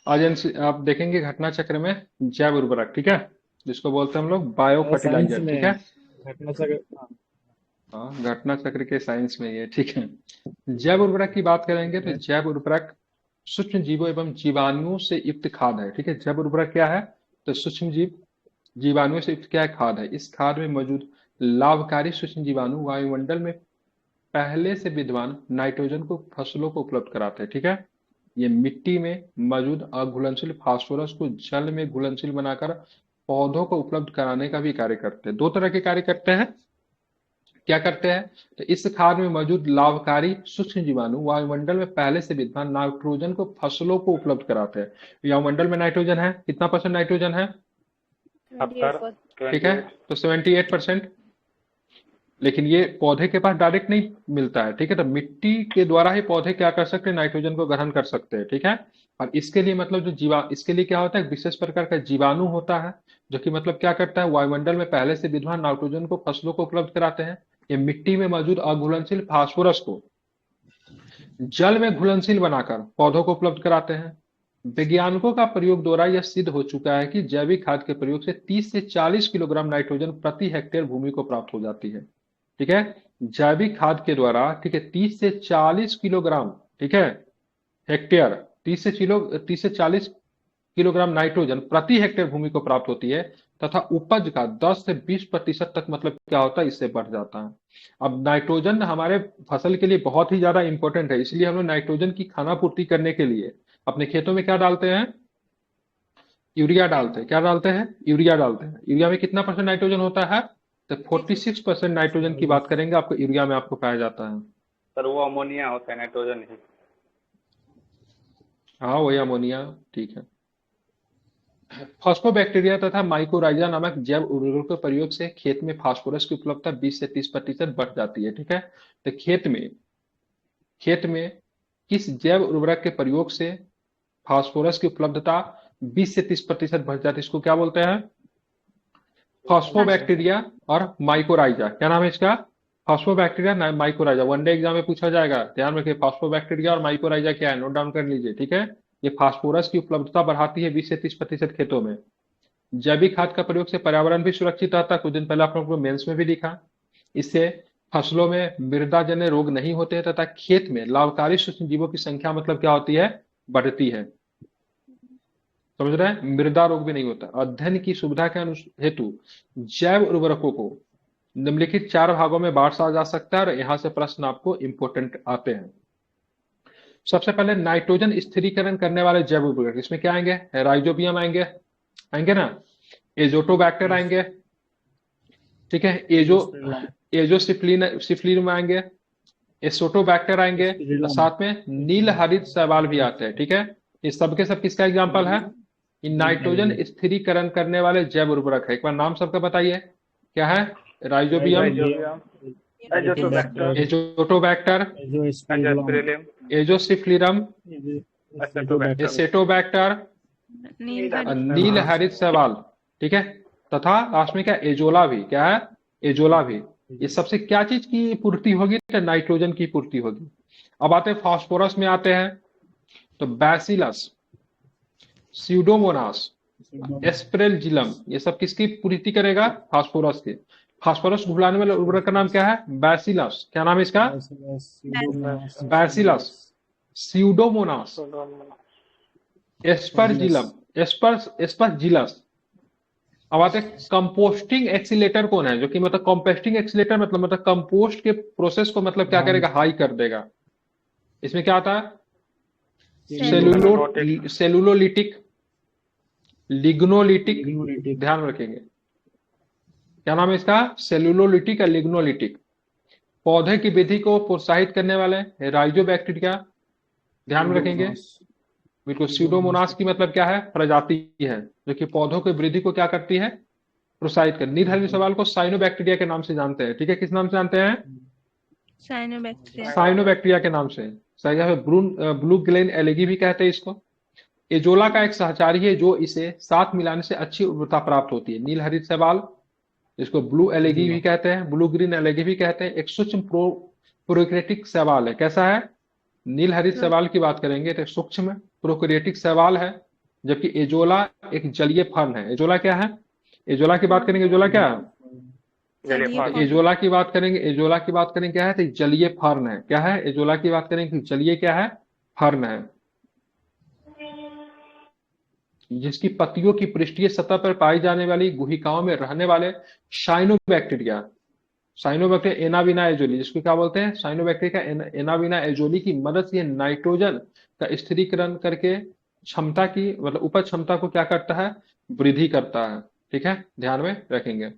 आज आप देखेंगे घटना चक्र में जैव उर्वरक, ठीक है, जिसको बोलते हैं हम लोग बायो साइंस फर्टिलाइजर, ठीक है। में घटना चक्र। हाँ। हाँ, घटना चक्र के साइंस में ये, ठीक है। जैव उर्वरक की बात करेंगे ठीक तो है। जैव उर्वरक सूक्ष्म जीवों एवं जीवाणुओं से युक्त खाद है, ठीक है। जैव उर्वरक क्या है? तो सूक्ष्म जीव जीवाणुओं से युक्त क्या है? खाद है। इस खाद में मौजूद लाभकारी सूक्ष्म जीवाणु वायुमंडल में पहले से विद्यमान नाइट्रोजन को फसलों को उपलब्ध कराते हैं, ठीक है। ये मिट्टी में मौजूद अघुलनशील फास्फोरस को जल में घुलनशील बनाकर पौधों को उपलब्ध कराने का भी कार्य करते हैं। दो तरह के कार्य करते हैं। क्या करते हैं? तो इस खाद में मौजूद लाभकारी सूक्ष्म जीवाणु वायुमंडल में पहले से विद्यमान नाइट्रोजन को फसलों को उपलब्ध कराते हैं। वायुमंडल में नाइट्रोजन है, कितना परसेंट नाइट्रोजन है? आपका 28%। ठीक है, 28। तो 78%। लेकिन ये पौधे के पास डायरेक्ट नहीं मिलता है, ठीक है। तो मिट्टी के द्वारा ही पौधे क्या कर सकते हैं? नाइट्रोजन को ग्रहण कर सकते हैं, ठीक है। और इसके लिए मतलब जो इसके लिए क्या होता है? एक विशेष प्रकार का जीवाणु होता है, जो कि मतलब क्या करता है? वायुमंडल में पहले से विद्यमान नाइट्रोजन को फसलों को उपलब्ध कराते हैं। ये मिट्टी में मौजूद अघुलनशील फास्फोरस को जल में घुलनशील बनाकर पौधों को उपलब्ध कराते हैं। वैज्ञानिकों का प्रयोग द्वारा यह सिद्ध हो चुका है कि जैविक खाद के प्रयोग से 30 से 40 किलोग्राम नाइट्रोजन प्रति हेक्टेयर भूमि को प्राप्त हो जाती है, ठीक है। जैविक खाद के द्वारा, ठीक है, 30 से 40 किलोग्राम, ठीक है, हेक्टेयर, 30 से 40 किलोग्राम नाइट्रोजन प्रति हेक्टेयर भूमि को प्राप्त होती है, तथा उपज का 10 से 20% तक मतलब क्या होता है? इससे बढ़ जाता है। अब नाइट्रोजन हमारे फसल के लिए बहुत ही ज्यादा इंपॉर्टेंट है, इसलिए हम लोग नाइट्रोजन की खाना पूर्ति करने के लिए अपने खेतों में क्या डालते हैं? यूरिया डालते हैं। क्या डालते हैं? यूरिया डालते हैं। यूरिया में कितना परसेंट नाइट्रोजन होता है? तो 46% नाइट्रोजन की बात करेंगे आपको यूरिया में आपको पाया जाता है। सर वो अमोनिया होता है, नाइट्रोजन नहीं। हाँ, वही अमोनिया, ठीक है। फॉस्फोबैक्टीरिया तथा माइकोराइजा नामक जैव उर्वरक के प्रयोग से खेत में फास्फोरस की उपलब्धता 20 से 30% बढ़ जाती है, ठीक है। तो खेत में किस जैव उर्वरक के प्रयोग से फास्फोरस की उपलब्धता 20 से 30% बढ़ जाती है? इसको क्या बोलते हैं? फॉस्फोबैक्टीरिया और माइकोराइजा। क्या नाम है इसका? फॉस्फोबैक्टीरिया, माइकोराइजा। वनडे एग्जाम में पूछा जाएगा, ध्यान रखिए। फॉस्फोबैक्टीरिया और माइकोराइजा क्या है? नोट डाउन कर लीजिए, ठीक है। ये फास्फोरस की उपलब्धता बढ़ाती है 20 से 30% खेतों में। जैविक खाद का प्रयोग से पर्यावरण भी सुरक्षित रहता है, कुछ दिन पहले आप लोगों को मेंस में भी दिखा। इससे फसलों में मृदा जन्य रोग नहीं होते हैं, तथा खेत में लाभकारी सूक्ष्म जीवों की संख्या मतलब क्या होती है? बढ़ती है। समझ रहे हैं? मृदा रोग भी नहीं होता। अध्ययन की सुविधा के हेतु जैव उर्वरकों को निम्नलिखित 4 भागों में बांटा जा सकता है, और यहाँ से प्रश्न आपको इंपोर्टेंट आते हैं। सबसे पहले नाइट्रोजन स्थिरीकरण करने वाले जैव उर्वरक, इसमें क्या आएंगे? राइजोबियम आएंगे, आएंगे ना। एजोटोबैक्टर आएंगे, ठीक है। एजो सिफ्लिन में आएंगे। एसोटोबैक्टर आएंगे, और साथ में नील हरित शैवाल भी आते हैं, ठीक है। ये सब के सब किसका एग्जाम्पल है? ये नाइट्रोजन स्थिरीकरण करने वाले जैव उर्वरक है। एक बार नाम सबका बताइए, क्या है? Rhizobium, rhizobium, azotobacter, azotobacter, azospirillum, azospirillum, acetobacter, acetobacter, नील हरित शैवाल, ठीक है। तथा लास्ट में क्या? एजोला भी। क्या है? एजोला भी। ये सबसे क्या चीज की पूर्ति होगी? तो नाइट्रोजन की पूर्ति होगी। अब आते हैं फास्फोरस में, आते हैं तो बैसिलस, स्यूडोमोनास, एस्परेलजिलम, ये सब किसकी पूर्ति करेगा? फास्फोरस के। फास्फोरस घुलाने वाले उर्वरक का नाम क्या है? बैसिलस। क्या नाम है इसका? Bacillus, pseudomonas, aspergillum, aspergillus. अब आते हैं कंपोस्टिंग एक्सीलेटर कौन है? जो कि मतलब कंपोस्टिंग एक्सीलेटर मतलब कंपोस्ट के प्रोसेस को मतलब क्या करेगा? हाई कर देगा। इसमें क्या आता है? सेलुलोलिटिक, लिग्नोलिटिक, ध्यान रखेंगे। क्या नाम है इसका? सेलुलोलिटिक या लिग्नोलिटिक। पौधे की वृद्धि को प्रोत्साहित करने वाले राइजोबैक्टीरिया, ध्यान में रखेंगे। बिल्कुल। स्यूडोमोनास की मतलब क्या है? प्रजाति है, जो कि पौधों की वृद्धि को क्या करती है? प्रोत्साहित कर। नीलहरित सवाल को साइनोबैक्टीरिया के नाम से जानते हैं, ठीक है। किस नाम से जानते हैं? साइनोबैक्टीरिया के नाम से। ब्लू ग्लेन एलेगी भी कहते हैं इसको। एजोला का एक सहचारी है, जो इसे साथ मिलाने से अच्छी उर्वरता प्राप्त होती है। नील हरित शैवाल, इसको ब्लू एलेगी भी कहते हैं, ब्लू ग्रीन एलेगी भी कहते हैं। एक सूक्ष्म प्रोक्रिएटिक शैवाल है। कैसा है? नील हरित शैवाल की बात करेंगे तो सूक्ष्म प्रोक्रिएटिक शैवाल है, जबकि एजोला एक जलीय फर्न है। एजोला क्या है? एजोला की बात करेंगे, एजोला क्या है? जलीय जलीय फर्न। फर्न। एजोला की बात करेंगे, एजोला की बात करेंगे क्या है? तो जलीय फर्न है। क्या है? एजोला की बात करेंगे जलीय क्या है? फर्न है, जिसकी पत्तियों की पृष्ठीय सतह पर पाई जाने वाली गुहिकाओं में रहने वाले साइनोबैक्टीरिया, साइनोबैक्टीरिया एनाबिना एजोली, जिसको क्या बोलते हैं? साइनोबैक्टीरिया का एनाबिना एजोली की मदद से नाइट्रोजन का स्थिरीकरण करके क्षमता की मतलब उपज क्षमता को क्या करता है? वृद्धि करता है। ठीक है, ध्यान में रखेंगे।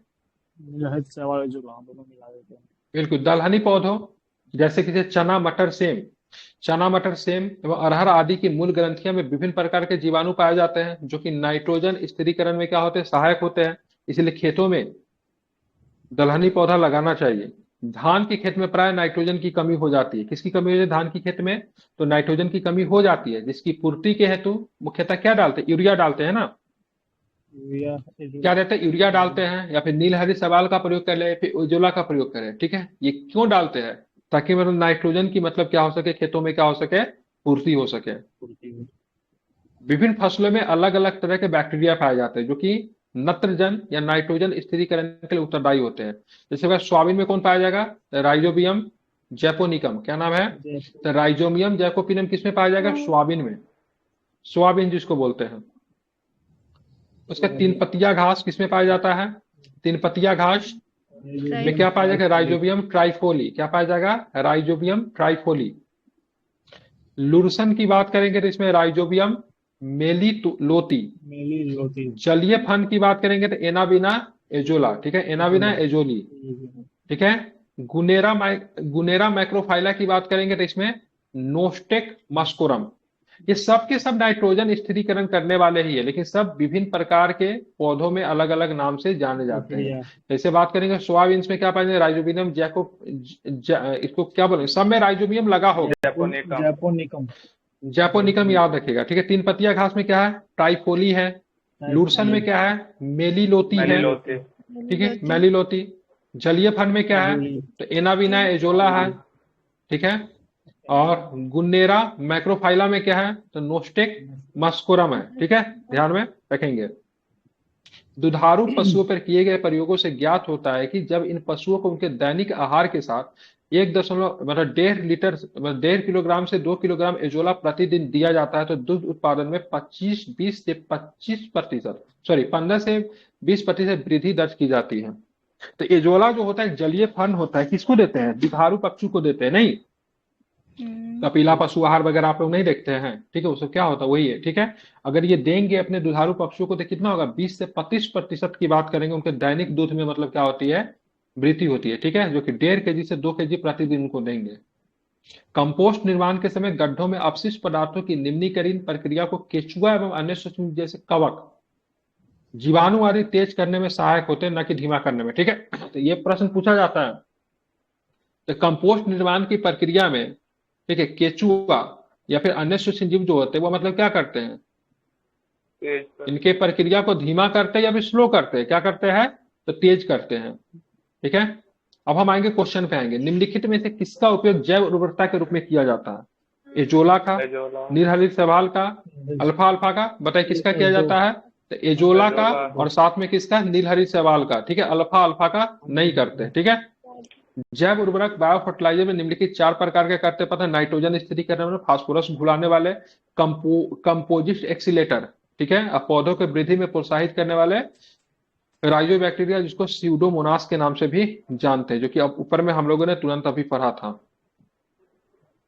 जहज चावल जो वहाँ दोनों मिला देते हैं। बिल्कुल। दलहनी पौधों जैसे कि चना, मटर, सेम, चना, मटर, सेम एवं अरहर आदि की मूल ग्रंथियों में विभिन्न प्रकार के जीवाणु पाए जाते हैं, जो कि नाइट्रोजन स्थिरीकरण में क्या होते हैं? सहायक होते हैं। इसलिए खेतों में दलहनी पौधा लगाना चाहिए। धान के खेत में प्राय नाइट्रोजन की कमी हो जाती है। किसकी कमी हो जाती है धान की खेत में? तो नाइट्रोजन की कमी हो जाती है, जिसकी पूर्ति के हेतु मुख्यतः क्या डालते हैं? यूरिया डालते हैं ना। यूरिया क्या देते हैं? यूरिया डालते हैं, या फिर नीलहरी सवाल का प्रयोग कर ले, फिर उजोला का प्रयोग करें। ठीक है, ये क्यों डालते हैं? ताकि मतलब नाइट्रोजन की मतलब क्या हो सके, खेतों में क्या हो सके? पूर्ति हो सके। विभिन्न फसलों में अलग अलग तरह के बैक्टीरिया पाए जाते हैं, जो कि नत्रजन या नाइट्रोजन स्थिरीकरण के लिए उत्तरदायी होते हैं। जैसे अगर सोयाबीन में कौन पाया जाएगा? Rhizobium japonicum. क्या नाम है? तो राइजोबियम जैकोपिनम किसमें पाया जाएगा? सोयाबीन में। सोयाबीन जिसको बोलते हैं। उसका तीन पत्तिया घास किसमें पाया जाता है? तीन पत्तिया घास में क्या पाया जाएगा? राइजोबियम ट्राइफोली। क्या पाया जाएगा? राइजोबियम ट्राइफोली। लुरसन की बात करेंगे तो इसमें राइजोबियम मेलिलोती। जलीय फन की बात करेंगे तो एनाबिना एजोला। ठीक है, एनाबिना एजोली। ठीक है, गुनेरा मैक्रोफाइला की बात करेंगे तो इसमें नोस्टेक मस्कोरम। ये सब के सब नाइट्रोजन स्थिरीकरण करने वाले ही है, लेकिन सब विभिन्न प्रकार के पौधों में अलग अलग नाम से जाने जाते हैं। जैसे बात करेंगे सोयाबीन में क्या पाएंगे? राइजोबियम इसको क्या बोलेंगे? सब में राइजोबियम लगा होगा। जैपोनिकम याद रखेगा। ठीक है, तीन पत्तिया घास में क्या है? ट्राइफोली है। लुरसन में क्या है? मेलिलोती है। ठीक है, मेलिलोती। जलीय फन में क्या है? तो एनाबिना एजोला है। ठीक है, और गुन्नेरा मैक्रोफाइला में क्या है? तो नोस्टेक मस्कोरम है। ठीक है, ध्यान में रखेंगे। दुधारू पशुओं पर किए गए प्रयोगों से ज्ञात होता है कि जब इन पशुओं को उनके दैनिक आहार के साथ 1.5 किलोग्राम से 2 किलोग्राम एजोला प्रतिदिन दिया जाता है, तो दूध उत्पादन में 15 से 20% वृद्धि दर्ज की जाती है। तो एजोला जो होता है जलीय फन होता है, किसको देते हैं? दुधारू पशु को देते हैं। नहीं, कपिला पशु आहार वगैरह आप लोग नहीं देखते हैं। ठीक है, उसको क्या होता है? वही है। ठीक है, अगर ये देंगे अपने दुधारू पशुओं को तो कितना होगा? 20 से 25% की बात करेंगे, उनके दैनिक दूध में मतलब क्या होती है? वृद्धि होती है। ठीक है, जो कि 1.5 kg से 2 kg प्रतिदिन उनको देंगे। कंपोस्ट निर्माण के समय गड्ढों में अपशिष्ट पदार्थों की निम्नीकरण प्रक्रिया को केचुआ एवं अन्य सूक्ष्म जैसे कवक, जीवाणु आदि तेज करने में सहायक होते हैं, न कि धीमा करने में। ठीक है, तो ये प्रश्न पूछा जाता है। तो कंपोस्ट निर्माण की प्रक्रिया में, ठीक है, केचुआ या फिर अन्य सूक्ष्म जीव जो होते हैं वो मतलब क्या करते हैं? इनके प्रक्रिया को धीमा करते हैं या फिर स्लो करते हैं? क्या करते हैं? तो तेज करते हैं। ठीक है, अब हम आएंगे क्वेश्चन पे आएंगे। निम्नलिखित में से किसका उपयोग जैव उर्वरकता के रूप में किया जाता है? एजोला का, नीलहरी सवाल का, अल्फा अल्फा का? बताइए किसका किया जाता है? तो एजोला का, और साथ में किसका? नीलहरी सवाल का। ठीक है, अल्फा अल्फा का नहीं करते। ठीक है, जैव उर्वरक बायो फर्टिलाइजर में निम्नलिखित 4 प्रकार के करते पता है? नाइट्रोजन स्थिरीकरण में, फास्फोरस घुलाने वाले, कंपोजिट एक्सीलेटर। ठीक है, अब पौधों के वृद्धि में प्रोत्साहित करने वाले राइजोबैक्टीरिया, जिसको स्यूडोमोनास के नाम से भी जानते हैं, जो कि अब ऊपर में हम लोगों ने तुरंत अभी पढ़ा था।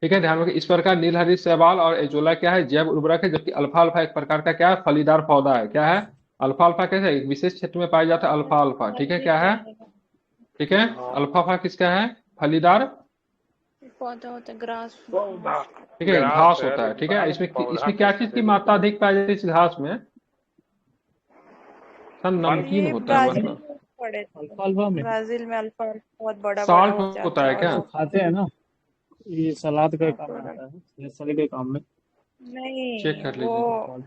ठीक है, ध्यान रखिए। इस प्रकार नीलहरी शैवाल और एजोला क्या है? जैव उर्वरक है। जबकि अल्फा अल्फा एक प्रकार का क्या है? फलीदार पौधा है। क्या है? अल्फा अल्फा कैसे? एक विशेष क्षेत्र में पाया जाता है अल्फा अल्फा। ठीक है, क्या है? ठीक है, अल्फा अल्फा किसका है? फलीदार पौधा होता है, ग्रास। ठीक है, घास होता है। ठीक है, इसमें क्या चीज की मात्रा अधिक पाई जाती है इस घास में? नमकीन होता है मतलब। अल्फा में ब्राजील में अल्फा बहुत बड़ा साल्ट हो जाता होता है क्या? खाते हैं ना, ये सलाद का काम आता है, ये सलाद के काम में। नहीं, चेक कर लीजिए, वो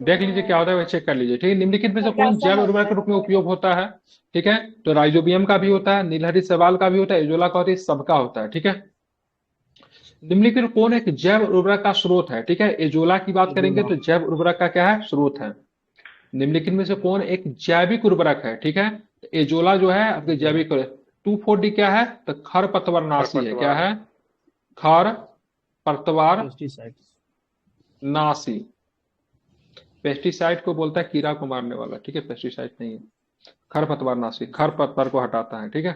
देख लीजिए क्या होता है, चेक कर लीजिए। ठीक है, निम्नलिखित में से कौन जैव उर्वरक के रूप में उपयोग होता है? ठीक है, तो राइजोबियम का भी होता है, नीलहरी शैवाल का भी होता है, एजोला का होता है, सबका होता है। ठीक है, निम्नलिखित में कौन एक जैव उर्वरक का स्रोत है? ठीक है, एजोला की बात करेंगे तो जैव उर्वरक का क्या है? स्रोत है। निम्नलिखित में से कौन एक जैविक उर्वरक है? ठीक है, तो एजोला जो है आपके जैविक 2,4-D क्या है? तो खरपतवारनाशी है। क्या है? खरपतवारनाशी। पेस्टिसाइड्स। पेस्टिसाइड को बोलता है कीड़ा को मारने वाला, ठीक है, पेस्टिसाइड नहीं है। खरपतवारनाशी खरपतवार को हटाता है। ठीक है,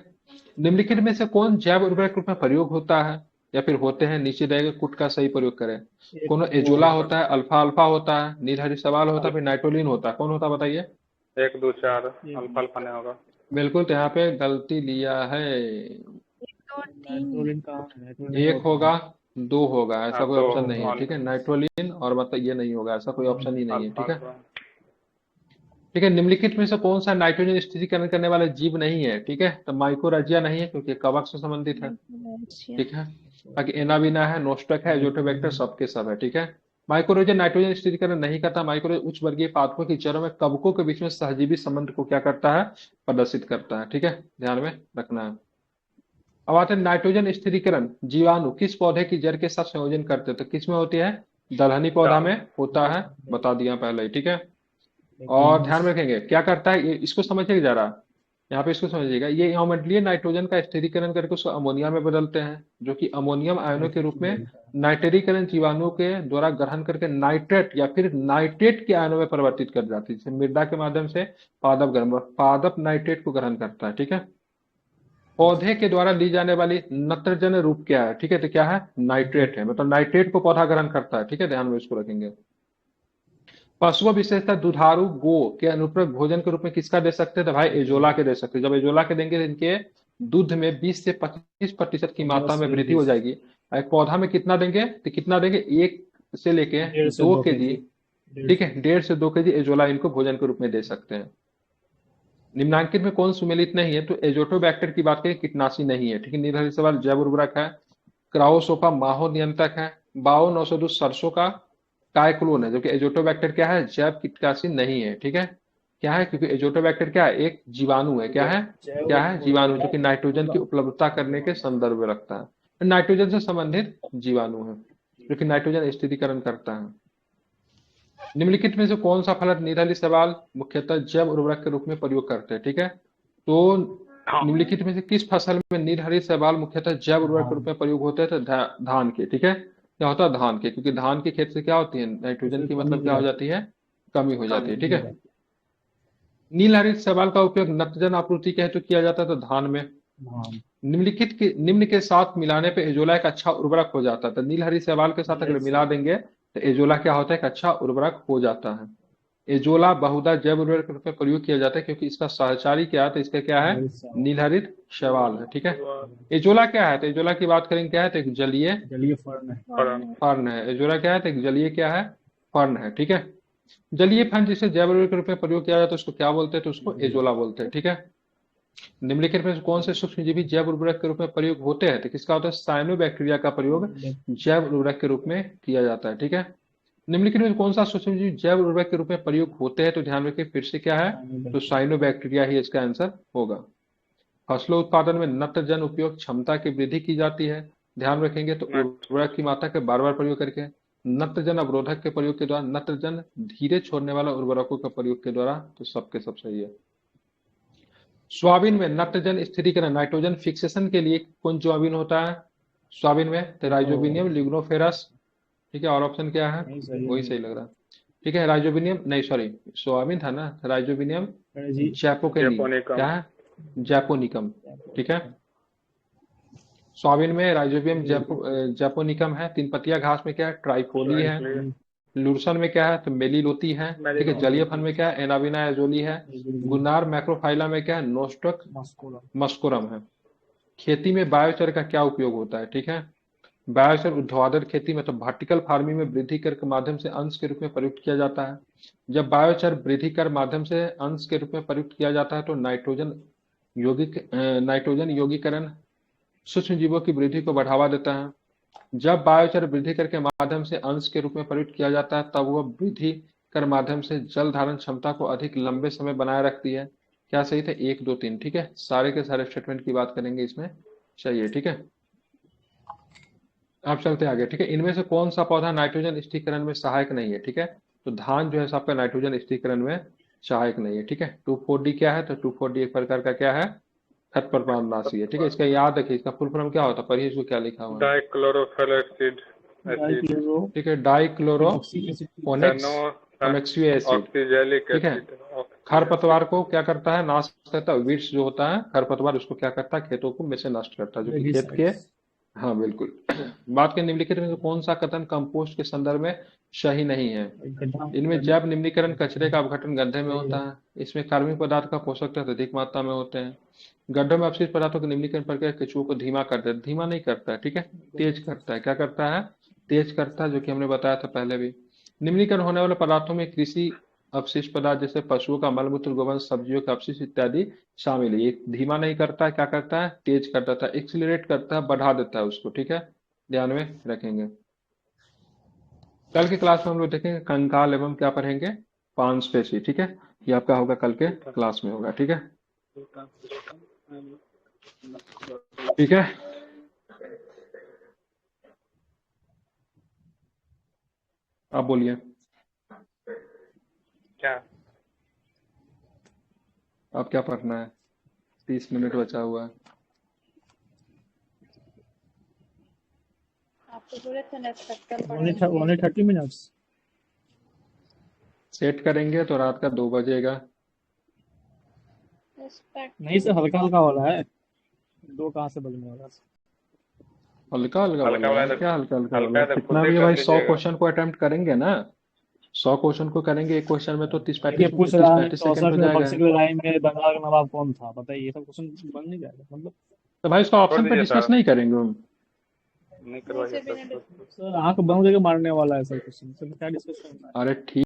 निम्नलिखित में से कौन जैव उर्वरक के रूप में प्रयोग होता है या फिर होते हैं? नीचे रहेगा, कुट का सही प्रयोग करें। कौन? एजोला होता है, अल्फा अल्फा होता है, नीलहरी सवाल होता है, फिर नाइट्रोलिन होता है। कौन होता है बताइए? 1 2 4 अल्फा अल्फा नहीं होगा। बिल्कुल, तो यहाँ पे गलती लिया है। 1 2 3 नाइट्रोलिन का नाइट्रोलिन एक होगा, 2 होगा, ऐसा कोई दो ऑप्शन नहीं है। ठीक है, नाइट्रोलिन और मतलब ये नहीं होगा, ऐसा कोई ऑप्शन ही नहीं है। अल्फा ठीक है, अल्फा ठीक है, निम्नलिखित में से कौन सा नाइट्रोजन स्थिरीकरण करने वाला जीव नहीं है? ठीक है, तो माइकोराजिया नहीं है क्योंकि कवक से संबंधित है। ठीक है, बाकी एनाबिना है, नोस्टक है, एजोटोबैक्टर सबके सब है। ठीक है, माइक्रोरोजा नाइट्रोजन स्थिरीकरण नहीं करता। माइक्रोरोजा उच्च वर्गीय पादपों की जड़ों में कवकों के बीच में सहजीवी संबंध को क्या करता है? प्रदर्शित करता है। ठीक है, ध्यान में रखना है। अब आते हैं नाइट्रोजन स्थिरीकरण जीवाणु किस पौधे की जड़ के साथ संयोजन करते हैं? तो किस में होती है? दलहनी पौधा में होता है, बता दिया पहले ही। ठीक है, और ध्यान में रखेंगे क्या करता है ये, इसको समझिए जरा, यहाँ पे इसको समझिएगा। ये अम्लीय नाइट्रोजन का स्थिरीकरण करके उसको अमोनिया में बदलते हैं, जो कि अमोनियम आयनों के रूप में नाइट्रीकरण जीवाणु के द्वारा ग्रहण करके नाइट्रेट या फिर नाइट्रेट के आयनों में परिवर्तित कर जाती है, जैसे मृदा के माध्यम से पादप नाइट्रेट को ग्रहण करता है। ठीक है, पौधे के द्वारा ली जाने वाली नत्रजन रूप क्या है? ठीक है, तो क्या है? नाइट्रेट है, मतलब नाइट्रेट को पौधा ग्रहण करता है। ठीक है, ध्यान में इसको रखेंगे। पशुओं विशेषतः दुधारू गो के अनुपूरक भोजन के रूप में किसका दे सकते हैं? तो भाई एजोला के दे सकते हैं। जब एजोला के देंगे तो इनके दूध में 20 से 25% की मात्रा में वृद्धि हो जाएगी। एक पौधा में कितना देंगे? तो कितना देंगे? 1 से लेके 2 केजी। ठीक है, 1.5 से 2 केजी एजोला इनको भोजन के रूप में दे सकते हैं। निम्नांकित में कौन सुमेलित नहीं है? तो एजोटोबैक्टर की बात करें, कीटनाशी नहीं है। ठीक है, नीलहरी सवाल जैव उर्वरक है। क्राओसोफा माहो नियंत्रक है। बाओ 902 सरसों का कायक्लोन है, जबकि एजोटोबैक्टर क्या है? जैव कीटनाशी नहीं है। ठीक है, क्या है? क्योंकि एजोटोबैक्टर क्या है? एक जीवाणु है। क्या है? क्या है? जीवाणु, जो कि नाइट्रोजन की उपलब्धता करने के संदर्भ में रखता है, नाइट्रोजन से संबंधित जीवाणु है जो कि नाइट्रोजन स्थिरीकरण करता है। निम्नलिखित में से कौन सा फल नीलहरी सवाल मुख्यतः जैव उर्वरक के रूप में प्रयोग करते हैं? ठीक है, तो निम्नलिखित में से किस फसल में नीलहरी सवाल मुख्यतः जैव उर्वरक के रूप में प्रयोग होते हैं? तो धान के। ठीक है, क्या होता है? धान के, क्योंकि धान की खेत से क्या होती है? नाइट्रोजन की मतलब क्या हो जाती है? कमी हो जाती है। ठीक है, नीलहरी सवाल का उपयोग नत्रजन आपूर्ति के हेतु किया जाता है, तो धान में। निम्न के साथ मिलाने पे एजोला एक अच्छा उर्वरक हो जाता है, तो नीलहरी सवाल के साथ अगर मिला देंगे तो एजोला क्या होता है? एक अच्छा उर्वरक हो जाता है। एजोला बहुधा जैव उर्वरक के रूप में प्रयोग किया जाता है क्योंकि इसका सहचारी क्या है? तो इसका क्या है? नीलहरित शैवाल है। ठीक है, एजोला क्या है? तो एजोला की बात करेंगे, क्या है? तो एक जलीय फर्न है। एजोला क्या है? तो एक जलीय क्या है? फर्न है। ठीक है, जलीय फर्न जिसे जैव उर्वरक के रूप में प्रयोग किया जाता है उसको क्या बोलते हैं? तो उसको एजोला बोलते हैं। ठीक है, निम्नलिखित में कौन से सूक्ष्मजीवी जैव उर्वरक के रूप में प्रयोग होते हैं? तो किसका होता है? साइनोबैक्टीरिया का प्रयोग जैव उर्वरक के रूप में किया जाता है। ठीक है, निम्नलिखित में कौन सा सूक्ष्मजीवी जैव उर्वरक के रूप में प्रयोग होते हैं? तो ध्यान रखिए फिर से, क्या है? तो साइनोबैक्टीरिया ही इसका आंसर होगा। फसलों उत्पादन में नत्रजन उपयोग क्षमता की वृद्धि की जाती है। ध्यान रखेंगे, तो उर्वरक की मात्रा के बार बार प्रयोग करके, नत्रजन अवरोधक के प्रयोग के द्वारा, नत्रजन धीरे छोड़ने वाला उर्वरकों के प्रयोग के द्वारा, तो सबके सब सही है। सोयाबीन में नत्रजन स्थिरीकरण नाइट्रोजन फिक्सेशन के लिए कौन सोयाबीन होता है? सोयाबीन में तो राइजोबिनियम लिग्नोफेरस। ठीक है, और ऑप्शन क्या है? वही सही लग रहा है। ठीक है, राइजोबिनियम नहीं, सॉरी, सोयाबीन था ना, राइजोबिनियम जैपोकेनी, क्या है? जैपोनिकम। ठीक है, सोयाबीन में राइजोबियम जैपोनिकम है। 3 पत्तिया घास में क्या है? ट्राइफोली है। लूरसन में क्या है? तो मेलिलोती है। ठीक है, जलीय फल में क्या है? एनाबिना एजोली है। गुन्नार मैक्रोफाइला में क्या है? नोस्टक मस्कुरम है। खेती में बायोचर का क्या उपयोग होता है? ठीक है, बायोचर ऊर्ध्वाधर खेती में, तो वर्टिकल फार्मिंग में वृद्धि कर के माध्यम से अंश के रूप में प्रयुक्त किया जाता है। जब बायोचर वृद्धि कर माध्यम से अंश के रूप में प्रयुक्त किया जाता है तो नाइट्रोजन यौगिकरण सूक्ष्म जीवों की वृद्धि को बढ़ावा देता है। जब बायोचर वृद्धि कर के माध्यम से अंश के रूप में प्रयुक्त किया जाता है तब वह वृद्धि कर माध्यम से जल धारण क्षमता को अधिक लंबे समय बनाए रखती है। क्या सही थे? 1 2 3। ठीक है, सारे के सारे स्टेटमेंट की बात करेंगे इसमें, चाहिए। ठीक है, आप चलते आगे, ठीक है। इनमें से कौन सा पौधा नाइट्रोजन स्थिरीकरण में सहायक नहीं है, ठीक है। तो धान जो है आपका नाइट्रोजन स्थिरीकरण में सहायक नहीं है, ठीक है। 2,4-D क्या है, तो 2,4-D एक प्रकार का क्या है, खरपतवारनाशी है, ठीक है। इसका याद रखिए, इसका फुल फॉर्म क्या होता है, पढ़िए इसको क्या लिखा हुआ है, डाइक्लोरोफेनेक्सिड एसिड, डाइक्लोरो ठीक है। डाइक्लोरोफोनेक्स फेनो अमेक्सियो एसिड, ऑक्सीजेलिक ठीक है। एसिड, खरपतवार को क्या करता है, नाश करता है। वीड्स जो होता है खरपतवार, उसको क्या करता है, खेतों को में से नष्ट करता है, जो कि खेत के, हेर्बिसाइड्स हाँ बिल्कुल। बात के निम्नलिखित में से कौन सा कथन कंपोस्ट के संदर्भ में सही नहीं है। गड्ढा इनमें जैव निम्नीकरण कचरे का अपघटन गड्ढे में सही होता है। है। इसमें कार्बनिक पदार्थ का पोषक तत्व अधिक मात्रा में होते हैं। गड्ढों में अपशिष्ट पदार्थों के निम्नीकरण प्रक्रिया केंचुओं को धीमा करता है, धीमा नहीं करता है, ठीक है, तेज करता है। क्या करता है, तेज करता है, जो कि हमने बताया था पहले भी। निम्नीकरण होने वाले पदार्थों में कृषि अपशिष्ट पदार्थ जैसे पशुओं का मलमूत्र, गोबर, सब्जियों का अपशिष्ट इत्यादि शामिल है। ये धीमा नहीं करता है, क्या करता है, तेज करता है, एक्सिलरेट करता है, बढ़ा देता है उसको, ठीक है, ध्यान में रखेंगे। कल की क्लास में हम लोग देखेंगे कंकाल एवं क्या पढ़ेंगे, पांचपेशी, ठीक है। ये आपका होगा कल के क्लास में होगा, ठीक है, ठीक है। आप बोलिए, क्या आप क्या पढ़ना है, 30 मिनट बचा हुआ है। आपको बोले थे ना स्पेक्ट्रम only पढ़ेंगे। 30 minutes सेट करेंगे तो रात का 2 बजेगा। नहीं सर, हल्का हल्का हो रहा है। दो कहाँ से बजने वाला है? हल्का हल्का बोल हल्का रहा वाला है, है क्या तो हल्का हल्का बोल हल्का रहा है है, तो कितना खुद ही भी है कर भाई, 100 लीजिएगा। क्वेश्चन को अटेम्प्ट करेंगे ना, 100 क्वेश्चन को करेंगे, एक क्वेश्चन में तो 30 ये 35 पूछ रहा है 30-35 सेकंड 64 हो में जाएगा। बक्सर की लड़ाई में बंगाल का नवाब कौन था, बताइए। ये सब क्वेश्चन बन नहीं जाएगा मतलब। तो भाई इसको छोड़ ऑप्शन पे दीजिए डिस्कस सर, नहीं करेंगे हम। नहीं करवाइए सर। सर आंख बंद करके मारने वाला है सर क्वेश्चन, सर क्या डिस्कस करना है। अरे ठीक